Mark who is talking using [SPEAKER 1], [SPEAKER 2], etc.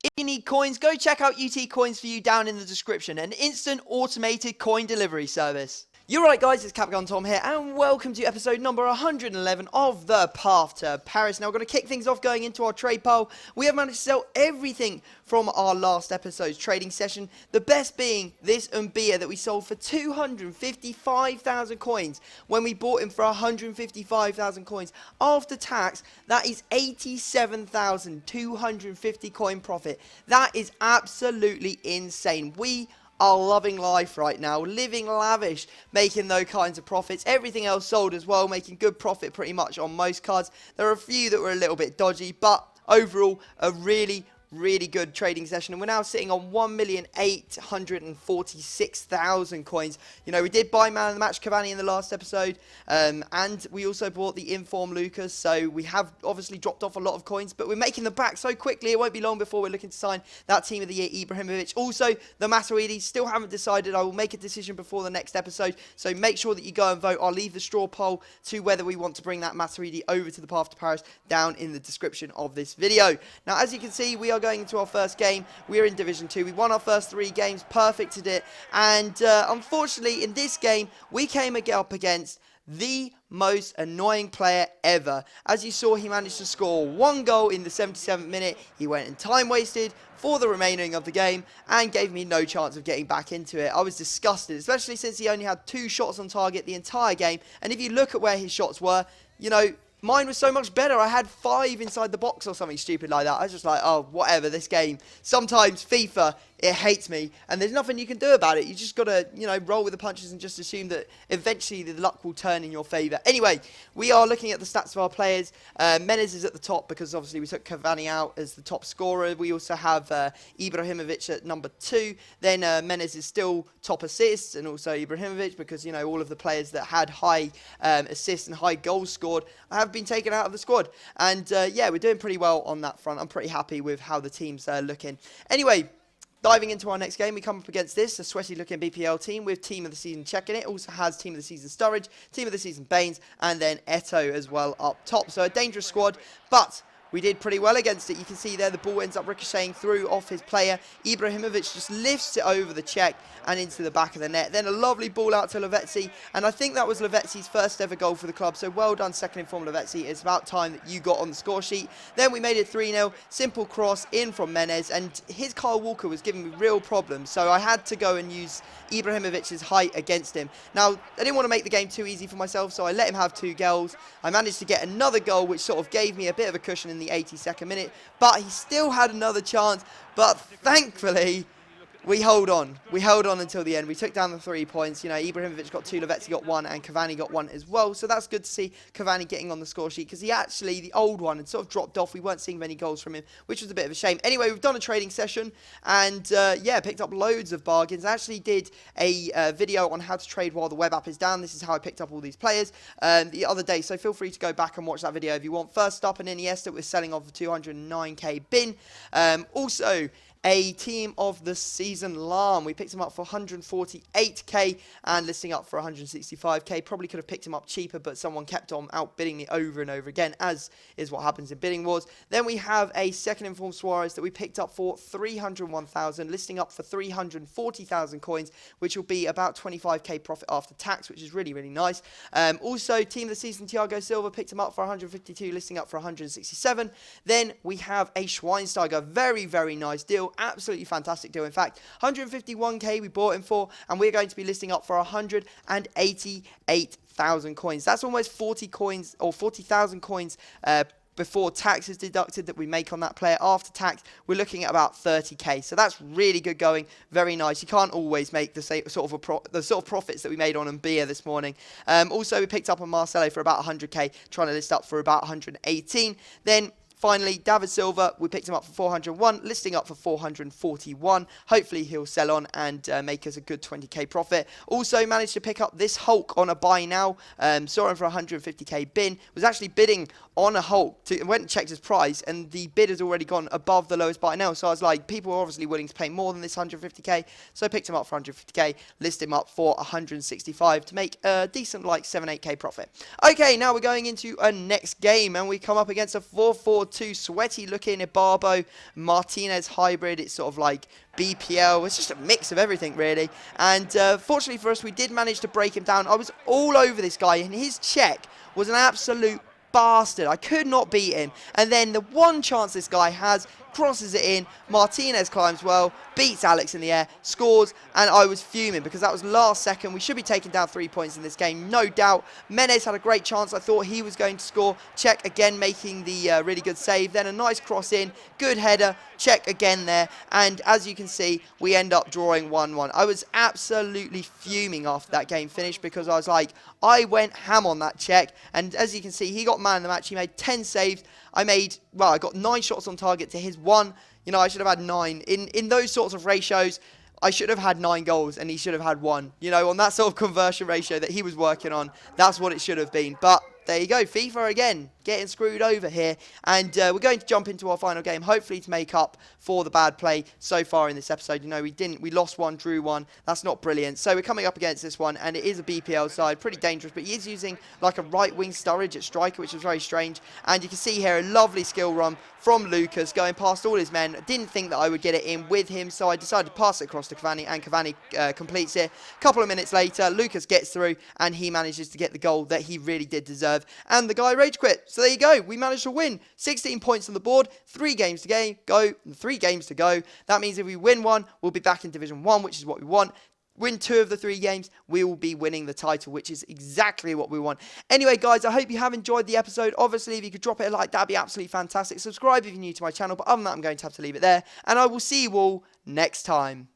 [SPEAKER 1] If you need coins, go check out UT Coins for you down in the description, an instant automated coin delivery service. You're right guys, it's Capgun Tom here, and welcome to episode number 111 of The Path to Paris. Now we're going to kick things off going into our trade pile. We have managed to sell everything from our last episode's trading session, the best being this Mbia that we sold for 255,000 coins when we bought him for 155,000 coins. After tax, that is 87,250 coin profit. That is absolutely insane. We are loving life right now, living lavish, making those kinds of profits. Everything else sold as well, making good profit pretty much on most cards. There are a few that were a little bit dodgy, but overall a really good trading session, and we're now sitting on 1,846,000 coins. You know, we did buy man of the match Cavani in the last episode, and we also bought the inform Lucas, so we have obviously dropped off a lot of coins, but we're making them back so quickly. It won't be long before we're looking to sign that team of the year Ibrahimovic. Also the Matuidi, still haven't decided. I will make a decision before the next episode, so make sure that you go and vote. I'll leave the straw poll to whether we want to bring that Matuidi over to the Path to Paris down in the description of this video. Now as you can see, we are going into our first game. We're in Division 2. We won our first 3 games, perfected it, and unfortunately in this game we came up against the most annoying player ever. As you saw, he managed to score 1 goal in the 77th minute. He went in time wasted for the remaining of the game and gave me no chance of getting back into it. I was disgusted, especially since he only had 2 shots on target the entire game, and if you look at where his shots were, you know, mine was so much better. I had 5 inside the box or something stupid like that. I was just like, oh, whatever, this game. Sometimes FIFA, it hates me, and there's nothing you can do about it. You just got to, you know, roll with the punches and just assume that eventually the luck will turn in your favour. Anyway, we are looking at the stats of our players. Menez is at the top because obviously we took Cavani out as the top scorer. We also have Ibrahimovic at number 2. Then Menez is still top assists, and also Ibrahimovic, because, you know, all of the players that had high assists and high goals scored have been taken out of the squad. And yeah, we're doing pretty well on that front. I'm pretty happy with how the team's looking. Anyway, diving into our next game, we come up against this, a sweaty-looking BPL team with Team of the Season checking it. Also has Team of the Season Sturridge, Team of the Season Baines, and then Eto as well up top. So a dangerous squad, but we did pretty well against it. You can see there the ball ends up ricocheting through off his player. Ibrahimovic just lifts it over the check and into the back of the net. Then a lovely ball out to Lavezzi, and I think that was Lavezzi's first ever goal for the club. So well done, second inform Lavezzi. It's about time that you got on the score sheet. Then we made it 3-0. Simple cross in from Menez, and his Kyle Walker was giving me real problems. So I had to go and use Ibrahimovic's height against him. Now, I didn't want to make the game too easy for myself, so I let him have 2 goals. I managed to get another goal, which sort of gave me a bit of a cushion in the 82nd minute, but he still had another chance. But thankfully, we held on. We held on until the end. We took down the 3 points. You know, Ibrahimovic got 2, Lavezzi got 1, and Cavani got 1 as well. So that's good to see Cavani getting on the score sheet, because he actually, the old one, had sort of dropped off. We weren't seeing many goals from him, which was a bit of a shame. Anyway, we've done a trading session, and yeah, picked up loads of bargains. I actually did a video on how to trade while the web app is down. This is how I picked up all these players the other day, so feel free to go back and watch that video if you want. First up, an Iniesta we're selling off for 209k bin. Also, a Team of the Season Lam. We picked him up for 148k and listing up for 165k. Probably could have picked him up cheaper, but someone kept on outbidding me over and over again, as is what happens in bidding wars. Then we have a second informed Suarez that we picked up for 301,000, listing up for 340,000 coins, which will be about 25k profit after tax, which is really nice. Also, Team of the Season Thiago Silva, picked him up for 152, listing up for 167. Then we have a Schweinsteiger, very nice deal. Absolutely fantastic deal. In fact, 151k we bought him for, and we're going to be listing up for 188,000 coins. That's almost 40 coins, or 40,000 coins before tax is deducted that we make on that player. After tax, we're looking at about 30k. So that's really good going. Very nice. You can't always make the same sort of profits that we made on Mbia this morning. Also, we picked up on Marcelo for about 100k, trying to list up for about 118. Then finally, David Silva, we picked him up for 401, listing up for 441. Hopefully he'll sell on and make us a good 20k profit. Also managed to pick up this Hulk on a buy now. Saw him for 150k bin. Was actually bidding on a Hulk, went and checked his price, and the bid has already gone above the lowest buy now. So I was like, people are obviously willing to pay more than this 150k. So I picked him up for 150k, listed him up for 165 to make a decent like 7-8k profit. Okay, now we're going into a next game, and we come up against a 4-4-2 sweaty looking Ibarbo Martinez hybrid. It's sort of like BPL. It's just a mix of everything, really. And fortunately for us, we did manage to break him down. I was all over this guy, and his check was an absolute bastard. I could not beat him. And then the one chance this guy has, crosses it in. Martinez climbs well, beats Alex in the air, scores, and I was fuming because that was last second. We should be taking down 3 points in this game, no doubt. Menez had a great chance. I thought he was going to score. Check again, making the really good save. Then a nice cross in, good header. Check again there. And as you can see, we end up drawing 1-1. I was absolutely fuming after that game finished because I was like, I went ham on that check. And as you can see, he got man of the match. He made 10 saves. I got 9 shots on target to his 1. You know, I should have had 9. In those sorts of ratios, I should have had 9 goals and he should have had 1. You know, on that sort of conversion ratio that he was working on, that's what it should have been. But there you go, FIFA again, getting screwed over here. And we're going to jump into our final game, hopefully to make up for the bad play so far in this episode. You know, we lost 1, drew 1. That's not brilliant. So we're coming up against this one, and it is a BPL side, pretty dangerous. But he is using like a right-wing Sturridge at striker, which is very strange. And you can see here a lovely skill run from Lucas, going past all his men. Didn't think that I would get it in with him, so I decided to pass it across to Cavani, and Cavani completes it. A couple of minutes later, Lucas gets through, and he manages to get the goal that he really did deserve. And the guy rage quit. So there you go. We managed to win. 16 points on the board. 3 games to go. 3 games to go. That means if we win 1, we'll be back in Division 1, which is what we want. Win 2 of the 3 games, we will be winning the title, which is exactly what we want. Anyway, guys, I hope you have enjoyed the episode. Obviously, if you could drop it a like, that'd be absolutely fantastic. Subscribe if you're new to my channel. But other than that, I'm going to have to leave it there. And I will see you all next time.